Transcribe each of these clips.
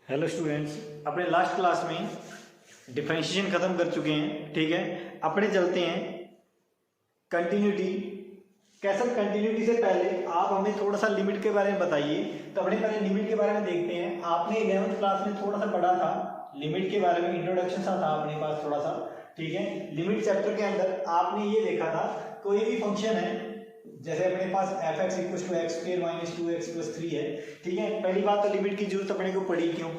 Hello students, अपने last class में differentiation खत्म कर चुके हैं। ठीक है, अपने चलते हैं कंटिन्यूटी। कैसे कंटिन्यूटी से पहले आप हमें थोड़ा सा लिमिट के बारे में बताइए। तो अपने पहले लिमिट के बारे में देखते हैं। आपने 11th क्लास में थोड़ा सा पढ़ा था लिमिट के बारे में, इंट्रोडक्शन सा था अपने पास थोड़ा सा। ठीक है, लिमिट चैप्टर के अंदर आपने ये देखा था कोई भी फंक्शन है, जैसे अपने पास F X equal to X square minus 2x plus 3 है। ठीक है, पहली बात तो लिमिट की जरूरत अपने को पड़ी क्यों?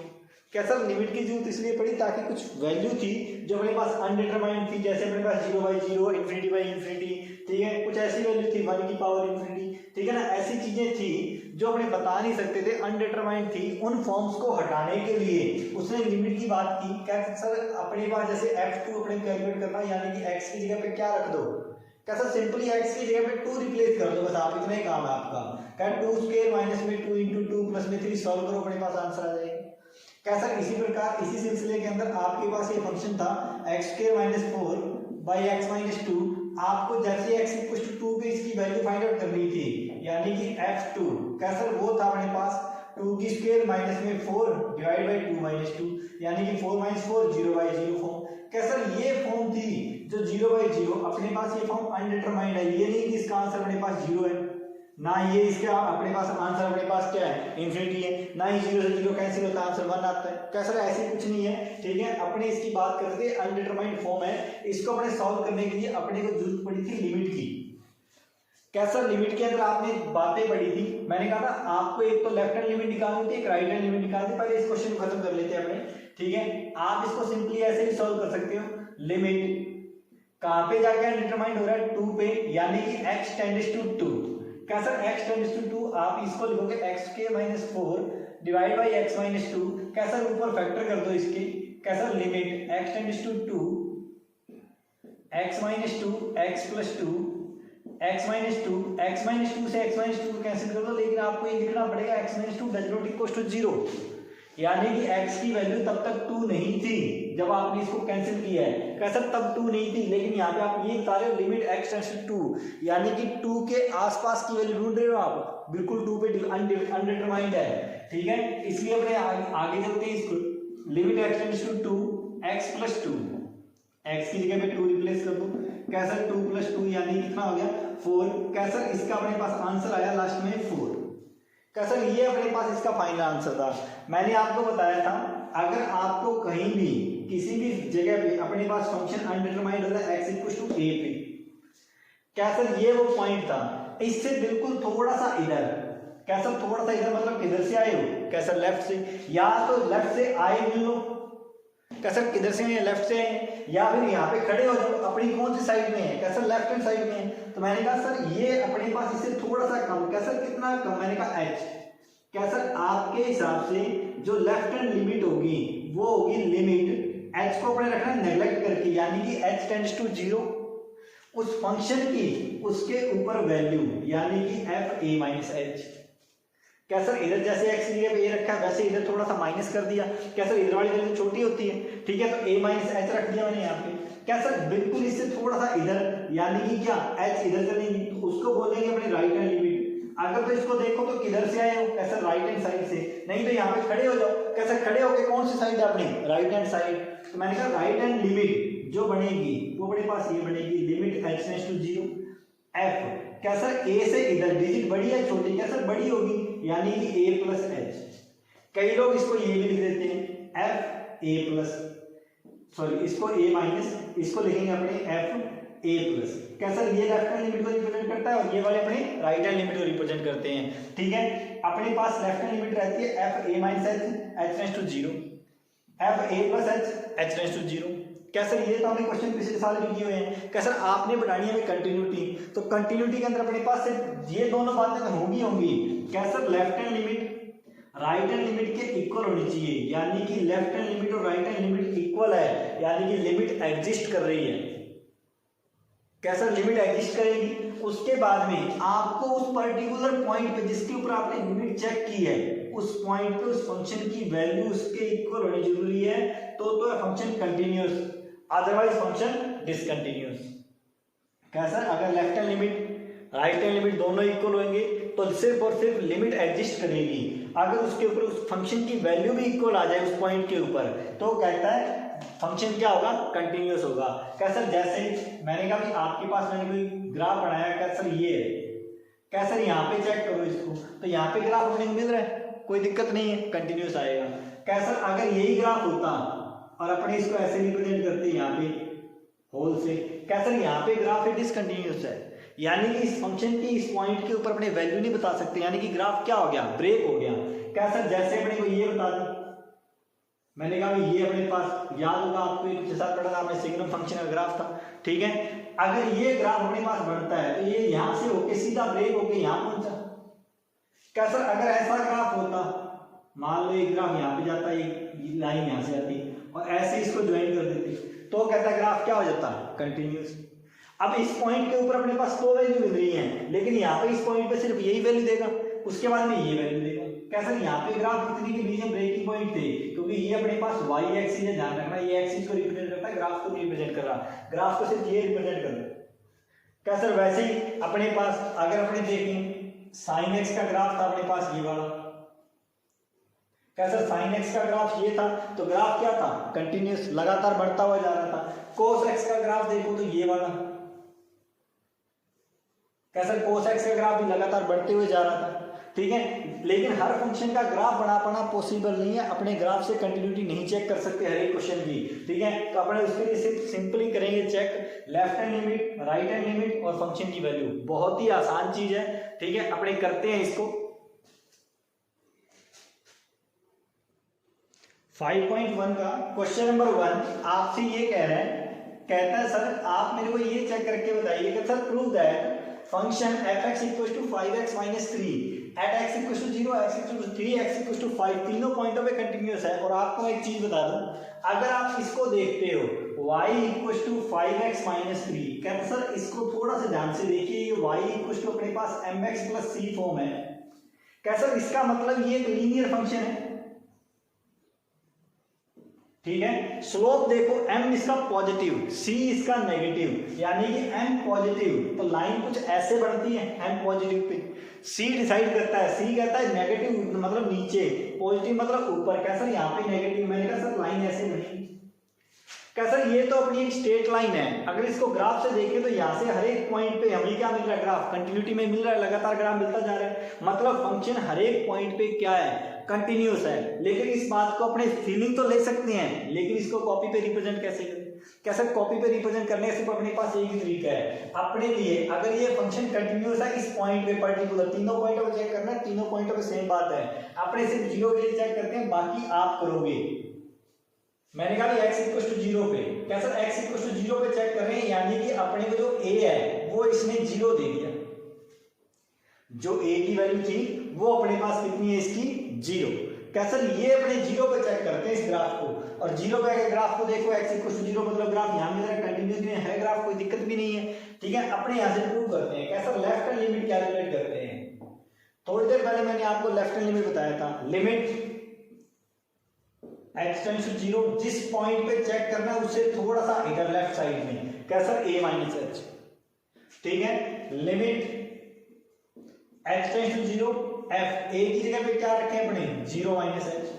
कैसा लिमिट की जरूरत इसलिए पड़ी ताकि कुछ वैल्यू थी जो अपने पास अनडिटरमाइंड थी, जैसे अपने पास 0/0, इन्फिनिटी बाई इन्फिनिटी। ठीक है, कुछ ऐसी वैल्यू थी 1 की पावर इन्फिनिटी। ठीक है ना, ऐसी चीजें थी जो अपने बता नहीं सकते थे, अनडिटरमाइंड थी। उन फॉर्म्स को हटाने के लिए उसने लिमिट की बात की। क्या सर अपने पास जैसे f2 अपने कैलकुलेट करना, यानी कि x की जगह पे क्या रख दो, कैसा सिंपली x की जगह पे 2 रिप्लेस कर दो, बस आप इतना ही काम है आपका। क्या 2 स्क्वायर माइनस में 2 इंटू 2 प्लस में 3 सॉल्व करो, अपने पास आंसर आ जाएगा। कैसा इसी प्रकार इसी सिलसिले के अंदर आपके पास ये फंक्शन था x square minus 4 by x minus 2। आपको जैसे x इक्वल टू 2 पे इसकी वैल्यू फाइंड आउट करनी थी, यानी कि f2 कैसा वो था अपने पास 2 की स्क्वायर माइनस में 4 डिवाइड बाई 2 माइनस 2, यानी कि 4 माइनस 4 0/0 फॉर्म। कैसा ये फॉर्म थी जो 0/0। अपने पास ये फॉर्म अनडिटरमाइंड है, ये नहीं कि इसका आंसर अपने पास 0 है, ना ये इसका अपने पास आंसर अपने पास क्या है इन्फिनिटी है, ना ही 0 से 0 कैंसिल होता है आंसर 1 आता है। कैसा ऐसे कुछ नहीं है। ठीक है, अपने इसकी बात करते हैं अनडिटरमाइंड फॉर्म है, इसको अपने सॉल्व करने के लिए अपने को जरूरत पड़ी थी लिमिट की। कैसा लिमिट के अंदर आपने बातें पढ़ी थी, मैंने कहा था आपको एक तो लेफ्ट हैंड लिमिट निकालनी थी, एक राइट हैंड लिमिट निकालनी थी। पहले इस क्वेश्चन को खत्म कर लेते हैं अपने। ठीक है, आप इसको सिंपली ऐसे भी सॉल्व कर सकते हो। लिमिट कहां पे जाके अनडिटरमाइंड हो रहा है 2 पे, यानी कि x टेंड्स टू 2। कैसा x टेंड्स टू 2 आप इसको लिखोगे x के minus 4 divide by x minus 2। कैसा ऊपर फैक्टर कर दो इसके। कैसा limit x tends to 2 x minus 2 x plus 2 x minus 2 x minus 2 से x माइनस 2 कैंसिल कर दो, लेकिन आपको ये लिखना पड़ेगा x minus 2 does not equal to 0, यानी कि x की वैल्यू तब तक 2 नहीं थी जब आपने इसको कैंसिल किया है। कैसा तब 2 नहीं थी, लेकिन यहाँ पे आप ये बता रहे हो लिमिट x टेंड्स टू 2, यानी कि 2 के आसपास की वैल्यू ढूंढ रहे हो आप, बिल्कुल 2 पे अनडिटरमाइंड है। ठीक है, इसलिए अपने आगे चलते हैं इसको। Limit x tends to 2 x plus 2, x की जगह पे 2 रिप्लेस कर दो। कैसा 2 प्लस 2 यानी कितना हो गया 4। कैसा इसका अपने पास आंसर आया लास्ट में 4। कैसा ये अपने पास इसका फाइनल आंसर था। मैंने आपको बताया था अगर आपको कहीं भी किसी भी जगह पे अपने पास फंक्शन अनडिटरमाइंड होता है x इक्वल टू a पे, कैसा ये वो पॉइंट था, इससे बिल्कुल थोड़ा सा इधर। कैसा थोड़ा सा इधर मतलब किधर से आए हो, कैसा लेफ्ट से, या तो लेफ्ट से आए मिल लो, कैसा किधर से है लेफ्ट से है, या फिर यहाँ पे खड़े हो जाओ। अपनी कौन सी साइड में है, कैसा लेफ्ट हैंड साइड में है। तो मैंने कहा सर ये अपने पास इससे थोड़ा सा कम, कैसा कितना कम, मैंने कहा h। कैसा आपके हिसाब से जो लेफ्ट हैंड लिमिट होगी वो होगी लिमिट h को अपने रखना नेग्लेक्ट करके, यानी कि h टेंड्स टू 0 उस फंक्शन की उसके ऊपर वैल्यू, यानी कि f a माइनस h। क्या सर इधर जैसे x लिए a रखा है वैसे इधर थोड़ा सा माइनस कर दिया। क्या सर इधर वाली वैल्यू छोटी होती है, ठीक है, तो a माइनस h रख दिया मैंने यहाँ पे। क्या सर बिल्कुल इससे थोड़ा सा इधर, यानी कि क्या h इधर चलेगी तो उसको बोलेंगे अपनी राइट हैंड लिमिट। अगर तो इसको देखो तो किधर से आए हो, कैसा राइट हैंड साइड से, नहीं तो यहाँ पे खड़े हो जाओ। कैसा खड़े होके कौन सी साइड है अपनी राइट हैंड साइड। तो मैंने कहा राइट हैंड लिमिट जो बनेगी वो अपने पास ये बनेगी limit h tends to 0 f। कैसा a से इधर डिजिट बड़ी है छोटी, कैसा बड़ी होगी, यानी कि a प्लस h। कई लोग इसको ये भी लिख देते हैं f a प्लस, सॉरी इसको a माइनस, इसको लिखेंगे अपने f a प्लस। कैसा ये लेफ्ट हैंड लिमिट को रिप्रेजेंट करता है और ये वाले अपने राइट हैंड लिमिट को रिप्रेजेंट करते हैं। ठीक है, अपने पास लेफ्ट हैंड लिमिट रहती है f a minus h tends to 0, f a plus h tends to 0। कैसा ये तो हमने क्वेश्चन पिछले साल भी किए हुए हैं। कैसा आपने बढ़ानी है कंटिन्यूटी, तो कंटिन्यूटी के अंदर अपने पास सिर्फ ये दोनों बातें होंगी। कैसा left hand limit right hand limit के इक्वल होनी चाहिए, यानी कि लेफ्ट हैंड लिमिट और राइट हैंड लिमिट इक्वल है, यानी कि लिमिट एग्जिस्ट कर रही है। कैसा लिमिट एग्जिस्ट करेगी, उसके बाद में आपको उस पर्टिकुलर पॉइंट पे जिसके ऊपर आपने लिमिट चेक की है उस पॉइंट पे उस फंक्शन की वैल्यू उसके इक्वल होनी जरूरी है, तो function continuous, otherwise function discontinuous. कैसा अगर left hand limit right hand limit दोनों इक्वल होंगे तो सिर्फ और सिर्फ लिमिट एग्जिस्ट करेगी अगर उसके ऊपर उस फंक्शन की वैल्यू भी इक्वल आ जाए उस पॉइंट के ऊपर, तो कहता है फंक्शन क्या होगा, कंटिन्यूअस होगा। क्या सर, जैसे मैंने कहा भी आपके पास मैंने कोई ग्राफ बनाया, क्या सर ये है, क्या सर यहाँ पे चेक करो इसको, तो यहाँ पे ग्राफ अपने को मिल रहा है, कोई दिक्कत नहीं है, कंटिन्यूअस आएगा। क्या सर, अगर यही ग्राफ होता और अपने इसको ऐसे रिप्रेजेंट करते यहाँ पे होल से, क्या सर यहाँ पे ग्राफ है डिसकंटिन्यूअस है, यानी कि इस फंक्शन की इस पॉइंट के ऊपर अपने वैल्यू नहीं बता सकते, यानी कि ग्राफ क्या हो गया, ब्रेक हो गया। क्या सर, जैसे अपने को ये बता दी, मैंने कहा ये अपने पास याद होगा आपको, कुछ ऐसा पढ़ा था हमने, सिग्नम फंक्शन का ग्राफ था, ठीक है। अगर ये ग्राफ अपने पास बढ़ता है तो ये यहां से होके सीधा ब्रेक होके यहां पहुंचा। क्या सर, अगर ऐसा ग्राफ होता, मान लो एक ग्राफ यहाँ पे जाता है, एक लाइन यहाँ से आती और ऐसे इसको ज्वाइन कर देती, तो कहता ग्राफ क्या हो जाता, कंटिन्यूअस। अब इस पॉइंट के ऊपर अपने पास 2 वैल्यू मिल रही हैं, लेकिन यहाँ पे इस पॉइंट पे सिर्फ यही वैल्यू देगा, उसके बाद में ये वैल्यू देगा। कैसा, यहाँ पे ग्राफ इतनी के बीच में ब्रेकिंग पॉइंट थे, क्योंकि ये अपने पास वाई एक्सिस है, ध्यान रखना, ये एक्सिस को रिप्रेजेंट करता है, ग्राफ को नहीं रिप्रेजेंट कर रहा, ग्राफ को सिर्फ ये रिप्रेजेंट कर रहा है। क्या सर, वैसे ही अपने पास अगर अपने देखें साइन एक्स का ग्राफ था अपने पास ये वाला, क्या सर साइन एक्स का ग्राफ ये था, तो ग्राफ क्या था, कंटिन्यूअस, लगातार बढ़ता हुआ जा रहा था। कोस एक्स का ग्राफ देखो तो ये वाला, क्या सर कोस एक्स का ग्राफ भी लगातार बढ़ते हुए जा रहा था, ठीक है। लेकिन हर फंक्शन का ग्राफ बना पाना पॉसिबल नहीं है, अपने ग्राफ से कंटिन्यूटी नहीं चेक कर सकते हर एक क्वेश्चन की, ठीक है। तो अपने उसके लिए सिर्फ सिंपली करेंगे check left hand limit, right hand limit और फंक्शन की वैल्यू, बहुत ही आसान चीज है, ठीक है। अपने करते हैं इसको। 5.1 का क्वेश्चन नंबर 1 आपसे ये कह रहा है, कहता है सर आप मेरे को ये चेक करके बताइए कि sir prove that function fx equal to 5x minus 3 at x equal to 0, x equal to 3, x equal to 5 तीनों पॉइंटों पे कंटिन्यूअस है। और आपको एक चीज बता दूं, अगर आप इसको देखते हो y equal to 5x minus 3, कहते सर इसको थोड़ा सा ध्यान से देखिए, ये y इक्वल टू अपने पास mx प्लस c फॉर्म है, क्या सर इसका मतलब ये एक लीनियर फंक्शन है, ठीक है। स्लोप देखो m इसका पॉजिटिव, c इसका नेगेटिव, यानी कि m पॉजिटिव, तो लाइन कुछ ऐसे बढ़ती है m positive pay, c decide करता है, c कहता है नेगेटिव मतलब नीचे, पॉजिटिव मतलब ऊपर। क्या सर यहाँ पे नेगेटिव, मैंने कहा सर लाइन ऐसे बढ़ेगी। क्या सर ये तो अपनी एक स्ट्रेट लाइन है, अगर इसको ग्राफ से देखें तो यहाँ से हर एक पॉइंट पे हमें क्या मिल रहा है, ग्राफ कंटिन्यूटी में मिल रहा है, लगातार ग्राफ मिलता जा रहा है, मतलब फंक्शन हर एक पॉइंट पे क्या है, कंटिन्यूअस है। लेकिन इस बात को अपने फीलिंग तो ले सकते हैं, लेकिन इसको कॉपी पे रिप्रेजेंट कैसे करें, कैसे कॉपी पे रिप्रेजेंट करने सिर्फ अपने पास एक ही तरीका है अपने लिए, अगर ये फंक्शन कंटिन्यूअस है इस पॉइंट पे पर्टिकुलर, तीनों पॉइंटों पे चेक करना है, तीनों पॉइंटों पे सेम बात है, अपने सिर्फ 0 के लिए चेक करते हैं, बाकी आप करोगे। मैंने कहा x इक्वल टू 0 पे, क्या सर x इक्वल टू 0 पे चेक कर रहे हैं, यानी कि अपने को जो a है वो इसने 0 दे दिया, जो a की वैल्यू थी वो अपने पास कितनी है, इसकी 0। क्या सर ये अपने 0 पे चेक करते हैं इस ग्राफ को, और 0 पे अगर ग्राफ को देखो x इक्वल टू 0 मतलब ग्राफ यहाँ मिल रहा है, कंटिन्यूअस में है ग्राफ, कोई दिक्कत भी नहीं है, ठीक है। अपने यहाँ से प्रूव करते हैं। क्या sir left hand limit calculate करते हैं। थोड़ी देर पहले मैंने आपको लेफ्ट हैंड लिमिट बताया था, लिमिट x टेंड्स टू 0, जिस पॉइंट पे चेक करना है उससे थोड़ा सा इधर लेफ्ट साइड में, क्या सर a माइनस h, ठीक है। Limit x tends to 0, f a की जगह पे क्या रखें अपने 0 minus h,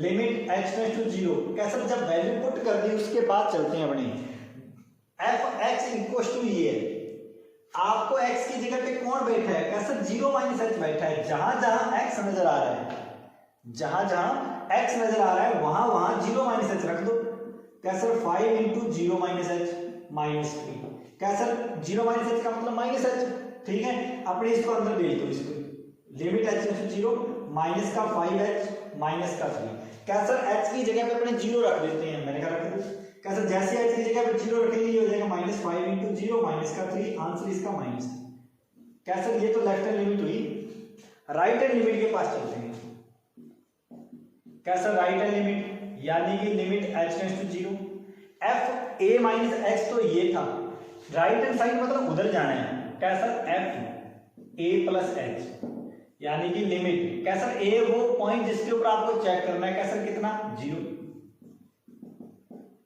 limit x tends to 0, क्या सर जब वैल्यू पुट कर दी उसके बाद चलते हैं अपने f x इक्वल टू ये, आपको x की जगह पे कौन बैठा है, क्या सर 0 माइनस h बैठा है, जहां जहां x नजर आ रहा है, जहां जहां x नजर आ रहा है वहां वहां 0 माइनस h रख दो। क्या sir 5 into 0 minus h minus 3, क्या सर 0 माइनस h का मतलब माइनस h, ठीक है। अपने इसको अंदर भेज दो, इसको limit h tends to 0 minus का 5h माइनस का 3, क्या सर h की जगह पे अपने 0 रख देते हैं, मैंने कहा रख दो। क्या सर जैसे h की जगह पे 0 रखेंगे ये हो जाएगा माइनस 5 इंटू 0 माइनस का 3, आंसर इसका माइनस। क्या सर ये तो लेफ्ट हैंड लिमिट हुई, राइट हैंड लिमिट के पास चलते हैं। क्या सर राइट हैंड लिमिट, यानी कि limit h tends to 0, f a minus x तो ये था, राइट हैंड साइड मतलब उधर जाना है, क्या sir f a plus h, यानी कि लिमिट, क्या सर a वो पॉइंट जिसके ऊपर आपको चेक करना है, क्या सर कितना 0,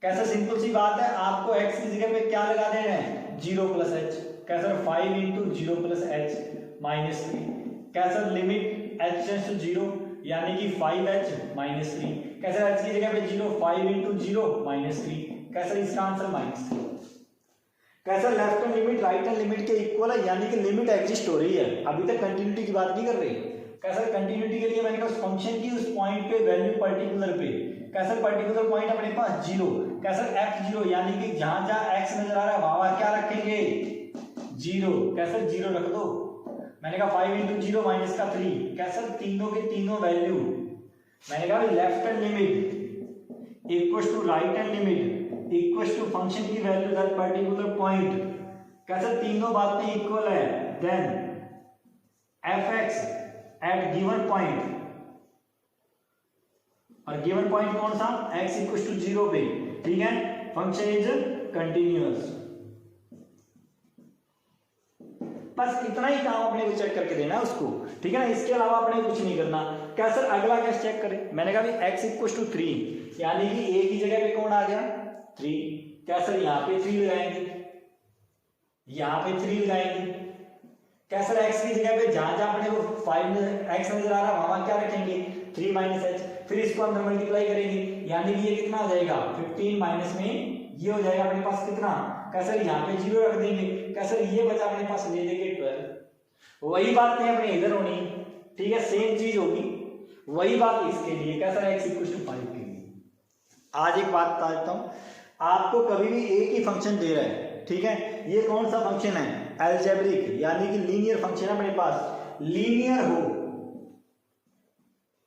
क्या सर सिंपल सी बात है, आपको x की जगह पे क्या लगा देना है 0 प्लस h, कैसा 5 इंटू 0 प्लस एच माइनस 3, कैसा लिमिट एच टेंड्स टू 0 यानी कि 5h माइनस 3, कैसा एच की जगह पे 0, 5 इंटू 0 माइनस 3, कैसा इसका आंसर माइनस 3। कैसा left hand limit right hand limit के इक्वल है यानी कि लिमिट एग्जिस्ट हो रही है, अभी तक कंटिन्यूटी की बात नहीं कर रही। कैसा कंटिन्यूटी के लिए मैंने कहा उस फंक्शन की उस पॉइंट पे वैल्यू पर्टिकुलर पे, कैसा पर्टिकुलर पॉइंट अपने पास 0, कैसा f0 यानी कि जहां जहां x नजर आ रहा है वहां क्या रखेंगे 0, कैसा 0 रख दो। मैंने कहा 5 इंटू 0 माइनस का 3, कैसा तीनों के तीनों वैल्यू, मैंने कहा left hand limit equals to right hand limit equals to function की वैल्यू दैट पर्टिकुलर पॉइंट, कैसा तीनों बातें इक्वल है, then fx at given point, और गिवन पॉइंट कौन सा x इक्वल्स टू 0 पे, ठीक है, फंक्शन इज कंटिन्यूअस। बस इतना ही काम अपने को चेक करके देना है उसको, ठीक है ना, इसके अलावा अपने कुछ नहीं करना। क्या सर अगला कैसे चेक करें, मैंने कहा भी x इक्वल्स टू 3 यानी कि a की जगह पे कौन आ गया 3, क्या सर यहाँ पे 3 लगाएंगे, यहाँ पे 3 लगाएंगे, क्या सर x की जगह पे जहां जहां अपने को 5x नजर आ रहा है वहां क्या रखेंगे 3 माइनस एच, फिर इसको अंदर मल्टीप्लाई करेंगे यानी कि ये कितना हो जाएगा 15 माइनस में ये हो जाएगा अपने पास कितना, क्या सर यहाँ पे 0 रख देंगे, क्या सर ये बचा अपने पास ले लेंगे 12। वही बात नहीं अपने इधर होनी, ठीक है, सेम चीज होगी, वही बात इसके लिए, क्या सर x इक्वल टू 5 के लिए। आज एक बात बता देता हूँ, आपको कभी भी एक ही फंक्शन दे रहा है, ठीक है, ये कौन सा फंक्शन है अलजेब्रिक यानी कि लीनियर फंक्शन अपने पास, लीनियर हो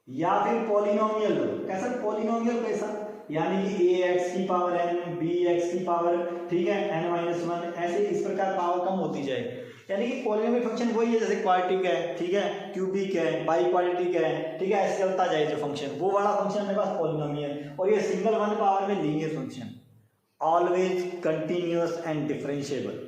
या फिर पॉलिनोमियल हो, कैसा पॉलिनोमियल कैसा यानी कि ax की पावर n bx की पावर, ठीक है, n-1 ऐसे इस प्रकार पावर कम होती जाए, यानी कि पॉलिनोमियल फंक्शन वही है जैसे क्वाड्रेटिक है, ठीक है, क्यूबिक है, बाई क्वाड्रेटिक है, ठीक है, ऐसे चलता जाए जो फंक्शन, वो वाला फंक्शन मेरे पास पॉलिनोमियल, और ये सिंगल वन पावर में linear function, always continuous and differentiable.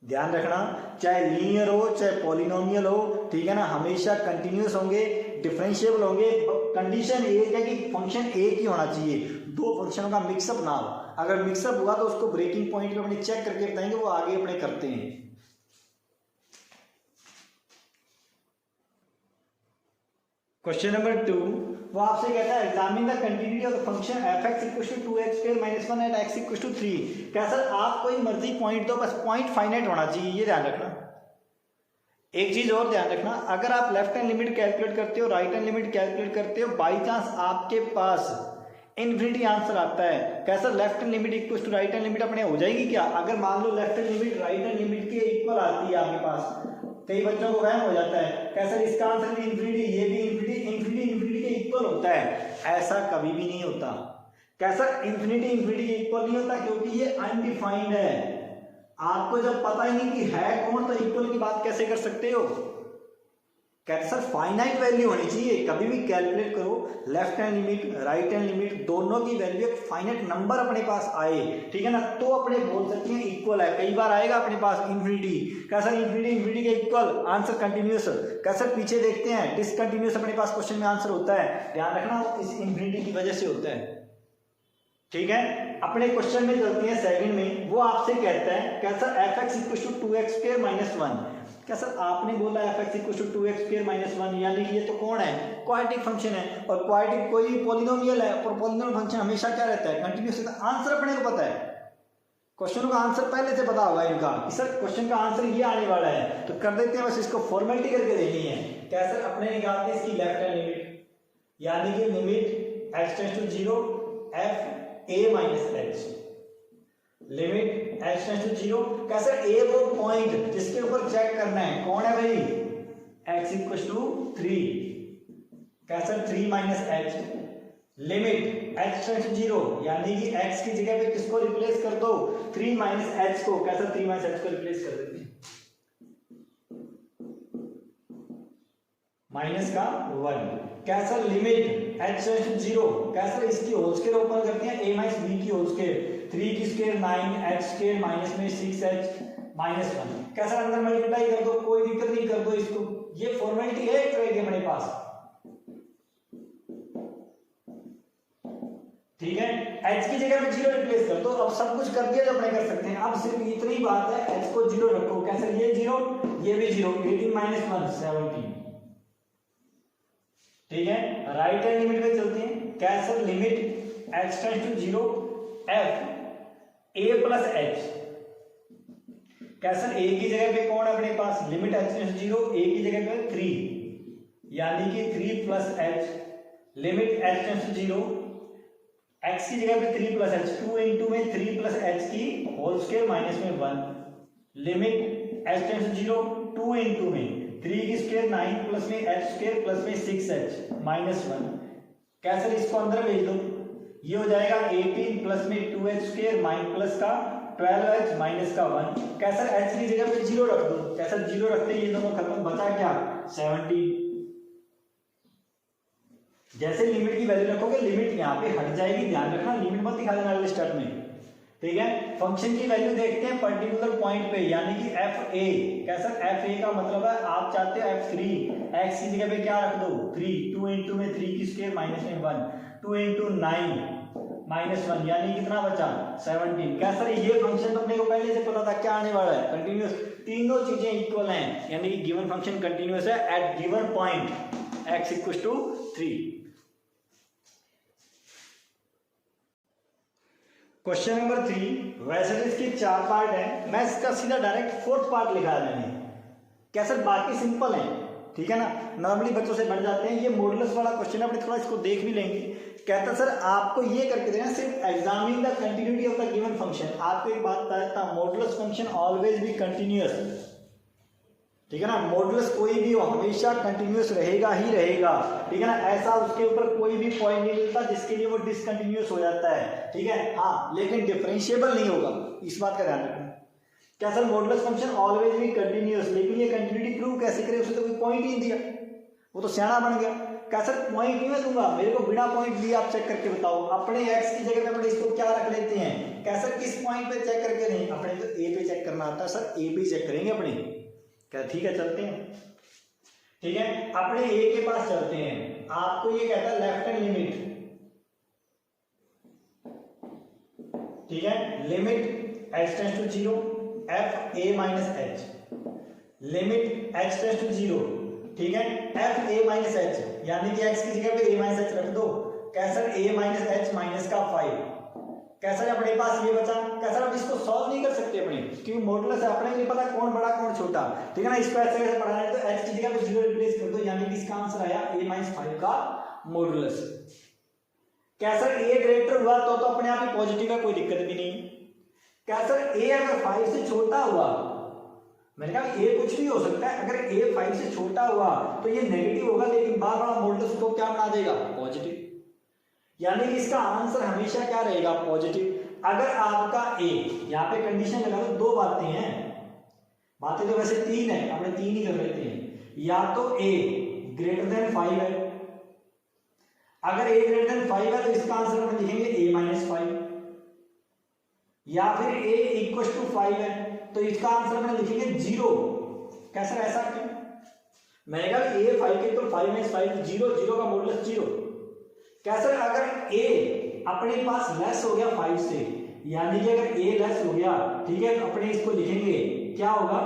ध्यान रखना, चाहे लीनियर हो चाहे पॉलिनोमियल हो, ठीक है ना, हमेशा कंटिन्यूअस होंगे, डिफरेंशिएबल होंगे। कंडीशन एक है कि फंक्शन एक ही होना चाहिए, दो फंक्शनों का मिक्सअप ना हो। अगर मिक्सअप हुआ तो उसको ब्रेकिंग पॉइंट पे अपने चेक करके बताएंगे, वो आगे अपने करते हैं। क्वेश्चन नंबर 2 वो आपसे कहता है examine the continuity of the function f(x) equals to 2x² - 1 at x equals to 3। क्या सर आप कोई मर्जी पॉइंट दो, बस पॉइंट फाइनाइट होना चाहिए, ये ध्यान रखना। एक चीज और ध्यान रखना, अगर आप लेफ्ट हैंड लिमिट कैलकुलेट करते हो, राइट हैंड लिमिट कैलकुलेट करते हो, बाई चांस आपके पास इन्फिनिटी आंसर आता है, कैसा left hand limit equals to right hand limit अपने हो जाएगी क्या? अगर मान लो left hand limit right hand limit के इक्वल आती है आपके पास, कई बच्चों को वहम हो जाता है, कैसा इसका आंसर भी इन्फिनिटी, ये भी इन्फिनिटी, इन्फिनिटी इन्फिनिटी के इक्वल होता है। ऐसा कभी भी नहीं होता। कैसा इन्फिनिटी इन्फिनिटी के इक्वल नहीं होता? क्योंकि ये अनडिफाइंड है। आपको जब पता ही नहीं कि है कौन, तो इक्वल की बात कैसे कर सकते हो? कैसा फाइनाइट वैल्यू होनी चाहिए। कभी भी कैलकुलेट करो, left hand limit right hand limit दोनों की वैल्यू एक फाइनाइट नंबर अपने पास आए, ठीक है ना, तो अपने बोल सकते हैं इक्वल है। कई बार आएगा अपने पास इन्फिनिटी, कैसा इन्फिनिटी इन्फिनिटी के इक्वल, आंसर कंटिन्यूअस। कैसा पीछे देखते हैं डिसकंटिन्यूअस अपने पास क्वेश्चन में आंसर होता है। ध्यान रखना इस इन्फिनिटी की वजह से होता है, ठीक है। अपने क्वेश्चन में चलते हैं सेकंड में। वो आपसे कहता है कैसा f(x) इक्वल्स टू 2x² - 1। कैसा आपने बोला f(x) इक्वल्स टू 2x² - 1, यानी कि ये तो कौन है? क्वाड्रेटिक फंक्शन है, और क्वाड्रेटिक कोई पॉलिनोमियल है, और पॉलिनोमियल फंक्शन हमेशा क्या रहता है? कंटिन्यूअस रहता है। आंसर अपने को पता है, क्वेश्चनों का आंसर पहले से पता होगा इनका कि सर क्वेश्चन का आंसर ये आने वाला है, तो कर देते हैं, बस इसको फॉर्मेलिटी करके देनी है। कैसे अपने निकालते हैं इसकी लेफ्ट हैंड लिमिट, यानी कि limit x tends to 0 f a minus h, limit h tends to 0। कैसे a वो पॉइंट जिसके ऊपर चेक करना है, कौन है भाई? x इक्वल्स टू 3, कैसे 3 minus h, limit h tends to 0, यानी कि x की जगह पे किसको रिप्लेस कर दो? 3 माइनस h को। कैसे 3 माइनस h को रिप्लेस कर देते हैं माइनस का 1। कैसा लिमिट h टेंड्स टू 0, कैसा इसकी होल स्क्वायर ओपन करते हैं, a माइनस b की होल स्क्वायर, 3 की स्क्वायर 9, h स्क्वायर माइनस में 6h माइनस 1। कैसा अंदर मल्टीप्लाई कर दो, कोई दिक्कत नहीं, कर दो इसको। ये फॉर्मेलिटी है एक तरह की अपने पास, ठीक है। h की जगह पे 0 रिप्लेस कर दो। अब सब कुछ कर दिया जो अपने कर सकते हैं, अब सिर्फ इतनी बात है h को 0 रखो। कैसे, ये 0 ये भी 0, 18 माइनस 1 17। ठीक है, राइट हैंड लिमिट में चलते हैं। कैसे, limit h tends to 0 f a plus h। कैसे, a की जगह पे कौन है अपने पास, limit h tends to 0, a की जगह पे 3 यानी कि 3 plus h, limit h tends to 0, x की जगह पे 3 प्लस h, 2 इंटू में 3 प्लस h की होल स्क्वायर माइनस में 1, limit h tends to 0, 2 into में 3 की स्क्वायर 9 प्लस में h स्क्वायर प्लस में 6h माइनस 1। कैसे, इसको अंदर भेज दो, ये हो जाएगा 18 प्लस में 2h स्क्वायर माइनस प्लस का 12h माइनस का 1। कैसे, h की जगह पे 0 रख दो। कैसे, 0 रखते ही ये दोनों खत्म, बचा क्या 17। जैसे लिमिट की वैल्यू रखोगे लिमिट यहाँ पे हट जाएगी, ध्यान रखना, लिमिट मत दिखा देना स्टार्ट में। ठीक है, फंक्शन की वैल्यू देखते हैं पर्टिकुलर पॉइंट पे, यानी कि एफ ए। कैसा, एफ ए का मतलब है आप चाहते हो f3, x की जगह पे क्या रख दो 3, 2 इंटू में 3 की स्क्वायर माइनस में 1, 2 इंटू 9 माइनस 1 यानी कितना बचा 17। कैसा, ये फंक्शन तो अपने को पहले से पता था क्या आने वाला है, कंटिन्यूअस, तीनों चीजें इक्वल हैं, यानी कि गिवन फंक्शन कंटिन्यूअस है at given point x equal to 3। Question number 3, वैसे तो इसके 4 पार्ट है, मैं इसका सीधा डायरेक्ट 4th पार्ट लिखा है मैंने। क्या सर, बाकी सिंपल है, ठीक है ना, नॉर्मली बच्चों से बढ़ जाते हैं। ये मॉडुलस वाला क्वेश्चन है, अपने थोड़ा इसको देख भी लेंगे। कहता सर आपको ये करके देना, सिर्फ examining the continuity of the given function. आपको एक बात बताता हूं, modulus function always be continuous. ठीक है ना, मॉडुलस कोई भी हो हमेशा कंटिन्यूअस रहेगा ही रहेगा। ठीक है ना, ऐसा उसके ऊपर कोई भी पॉइंट नहीं मिलता जिसके लिए वो डिसकंटिन्यूअस हो जाता है। ठीक है, हाँ, लेकिन डिफरेंशिएबल नहीं होगा, इस बात का ध्यान रखना। क्या सर, मॉडुलस फंक्शन ऑलवेज भी कंटिन्यूअस, लेकिन ये कंटिन्यूटी प्रूव कैसे करे, उसे तो कोई पॉइंट ही नहीं दिया, वो तो सियाना बन गया। क्या सर, पॉइंट नहीं मैं दूंगा, मेरे को बिना पॉइंट दिए आप चेक करके बताओ। अपने x की जगह पे अपने इसको क्या रख लेते हैं, क्या सर किस पॉइंट पे चेक करके, नहीं अपने तो a पे चेक करना आता है सर, a पे चेक करेंगे अपने। क्या, ठीक है, चलते हैं। ठीक है, अपने a के पास चलते हैं। आपको ये कहता है लेफ्ट हैंड लिमिट, ठीक है, limit h tends to 0 f a minus h, limit h tends to 0, ठीक है, f a माइनस h, यानी कि x की जगह पे a माइनस h रख दो। कैसा, a माइनस h माइनस का 5। कैसा, अपने पास ये बचा। कैसा, अब इसको सॉल्व नहीं कर सकते अपने, क्योंकि मॉडुलस है, अपने नहीं पता कौन बड़ा कौन छोटा। ठीक है ना, इसको ऐसे कैसे पढ़ाना है, तो h की जगह पे 0 रिप्लेस कर दो, यानी कि इसका आंसर आया a माइनस 5 का मॉडुलस। कैसा, a ग्रेटर हुआ तो अपने आप ही पॉजिटिव है, कोई दिक्कत भी नहीं। कैसा, a अगर 5 से छोटा हुआ, मैंने कहा a कुछ भी हो सकता है, अगर a 5 से छोटा हुआ तो ये नेगेटिव होगा, लेकिन बार बार मॉडुलस को क्या बना देगा, पॉजिटिव, यानी कि इसका आंसर हमेशा क्या रहेगा, पॉजिटिव। अगर आपका a, यहाँ पे कंडीशन लगा दो, दो बातें हैं, बातें तो वैसे 3 है, अपने 3 ही कर लेते हैं। या तो a ग्रेटर देन 5 है, अगर a ग्रेटर देन 5 है तो इसका आंसर अपन लिखेंगे a माइनस 5, या फिर a इक्वल टू 5 है तो इसका आंसर अपन लिखेंगे 0। कैसा, ऐसा क्यों, मैंने कहा a 5 के तो 5 माइनस 5 0, 0 का मॉडुलस 0। कैसे, अगर a अपने पास लेस हो गया 5 से, यानी कि अगर a लेस हो गया, ठीक है, तो अपने इसको लिखेंगे क्या होगा,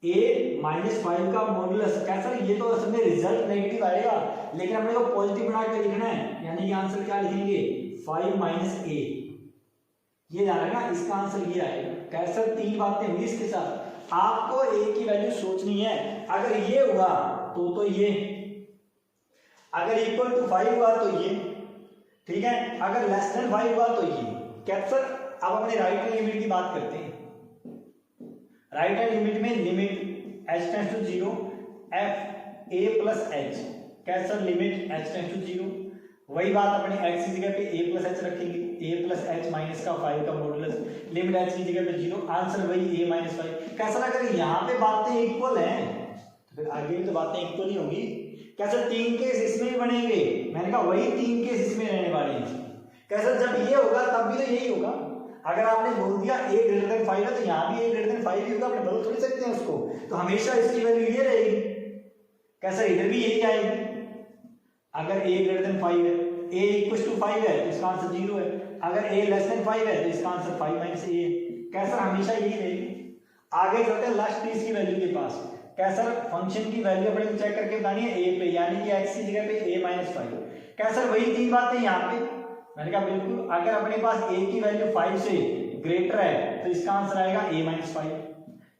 a माइनस 5 का मॉडुलस। कैसा, ये तो असल में रिजल्ट नेगेटिव आएगा, लेकिन अपने को पॉजिटिव बना के लिखना है, यानी कि आंसर क्या लिखेंगे 5 माइनस a। ये जाना है ना, इसका आंसर ये आएगा। कैसा, 3 बातें हुई इसके साथ। आपको a की वैल्यू सोचनी है, अगर ये हुआ तो ये, अगर इक्वल टू 5 हुआ तो ये, ठीक है, अगर लेस देन 5 हुआ तो ये। कैप्चर, अब अपने राइट हैंड लिमिट की बात करते हैं। राइट हैंड लिमिट में limit h tends to 0 f a plus h, कैसा, लिमिट h टेंड्स टू 0, वही बात अपने x की जगह पे a प्लस h रखेंगे, a प्लस h माइनस का 5 का मॉडुलस, लिमिट h की जगह पे 0, आंसर वही a माइनस 5। कैसा, अगर यहाँ पे बातें इक्वल हैं तो फिर आगे भी तो बातें इक्वल ही होंगी। कैसे, 3 केस इसमें भी बनेंगे, मैंने कहा वही 3 केस इसमें रहने वाले हैं। कैसे, जब ये होगा तब भी तो यही होगा। अगर आपने बोल दिया a ग्रेटर देन 5 है तो यहाँ भी a ग्रेटर देन 5 ही होगा, अपने बदल थोड़ी सकते हैं उसको, तो हमेशा इसकी वैल्यू ये रहेगी। कैसे, इधर भी यही आएगी। अगर a ग्रेटर देन 5 है, a इक्वल टू 5 है तो इसका आंसर 0 है, अगर a लेस देन 5 है तो इसका आंसर 5 माइनस a है। कैसा हमेशा यही रहेगी। आगे चलते हैं लास्ट पीस की वैल्यू के पास। कैसर फंक्शन की वैल्यू अपने को चेक करके बतानी है a पे, यानी कि x की जगह पे a माइनस 5। कैसर वही तीन बातें यहाँ पे मैंने कहा बिल्कुल, अगर अपने पास a की वैल्यू 5 से ग्रेटर है तो इसका आंसर आएगा a माइनस 5,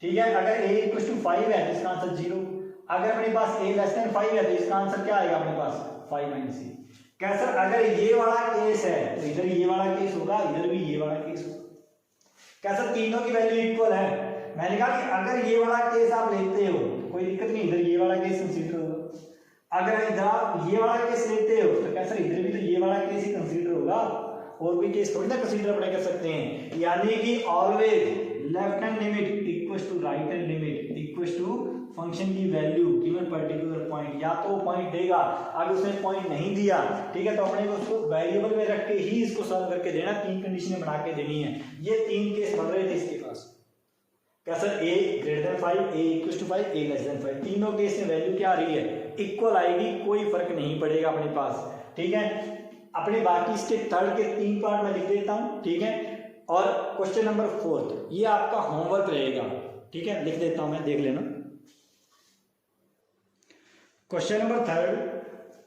ठीक है। अगर a इक्वल टू 5 है तो इसका आंसर 0। अगर अपने पास a लेस देन 5 है तो इसका आंसर क्या आएगा अपने पास 5 माइनस a। कैसर अगर ये वाला केस है तो इधर ये वाला केस होगा, इधर भी ये वाला केस होगा। कैसर तीनों की वैल्यू इक्वल है। मैंने कहा कि अगर ये वाला केस आप लेते हो तो कोई दिक्कत नहीं, इधर ये वाला केस कंसीडर होगा। अगर इधर आप ये वाला केस लेते हो तो कैसर इधर भी तो ये वाला केस ही कंसीडर होगा, और भी केस थोड़ी ना कंसीडर अपने कर सकते हैं। यानी कि always left hand limit equals to right hand limit equals to function की वैल्यू गिवन पर्टिकुलर पॉइंट। या तो पॉइंट देगा, अगर उसने पॉइंट नहीं दिया, ठीक है, तो अपने को उसको वेरिएबल में रख के ही इसको सॉल्व करके देना। तीन कंडीशनें बना के देनी है। ये तीन केस बन रहे थे इसके पास। कैसा a greater than 5, a equals to 5, a less than 5। तीनों केस में वैल्यू क्या आ रही है, इक्वल आएगी, कोई फर्क नहीं पड़ेगा अपने पास, ठीक है। अपने बाकी इसके थर्ड के तीन पार्ट में लिख देता हूं, ठीक है। और क्वेश्चन नंबर 4 ये आपका होमवर्क रहेगा, ठीक है, लिख देता हूं मैं, देख लेना। क्वेश्चन नंबर 3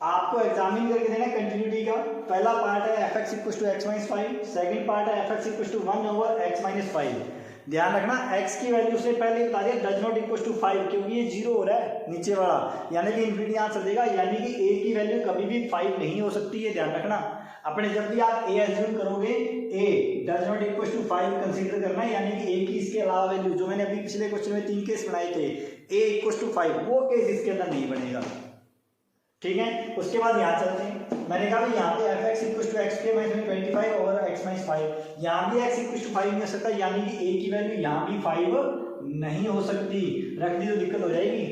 आपको एग्जामिन करके देना कंटिन्यूटी का। पहला पार्ट है fx equals to x minus 5, second part है fx equals to 1 over x minus 5। ध्यान रखना x की वैल्यू से पहले बता दिया डज नॉट इक्वल्स टू 5, क्योंकि ये 0 हो रहा है नीचे वाला, यानी कि इंफिनिटी आंसर देगा। यानी कि a की वैल्यू कभी भी 5 नहीं हो सकती है, ध्यान रखना। अपने जब भी आप a एज्यूम करोगे a does not equals to 5 consider करना है, यानी कि a की इसके अलावा वैल्यू जो मैंने अभी पिछले क्वेश्चन में 3 केस बनाए थे a इक्वल्स टू 5, वो केस इसके अंदर नहीं बनेगा, ठीक है। उसके बाद यहाँ चलते हैं। मैंने कहा भी यहाँ पे fx इक्वल्स टू x के माइनस 25 ओवर x माइनस 5, यहाँ भी x इक्वल्स टू 5 नहीं हो सकता, यानी कि a की वैल्यू यहाँ भी 5 नहीं हो सकती। रख दी तो दिक्कत हो जाएगी।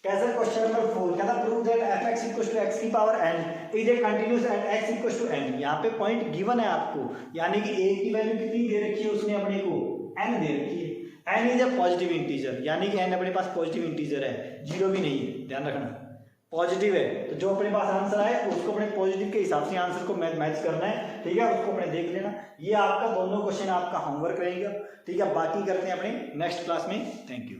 कैसा क्वेश्चन नंबर 4 कहता prove that fx equals to x की power n is a continuous at x equals to n। यहाँ पे पॉइंट गिवन है आपको, यानी कि a की वैल्यू कितनी दे रखी है उसने अपने को, n दे रखी है। n is A positive integer, यानी कि n अपने पास पॉजिटिव इंटीजर है, 0 भी नहीं है, ध्यान रखना। पॉजिटिव है तो जो अपने पास आंसर आए उसको अपने पॉजिटिव के हिसाब से आंसर को मैच करना है, ठीक है, उसको अपने देख लेना। ये आपका दोनों क्वेश्चन आपका होमवर्क रहेगा, ठीक है। बाकी करते हैं अपने नेक्स्ट क्लास में। Thank you.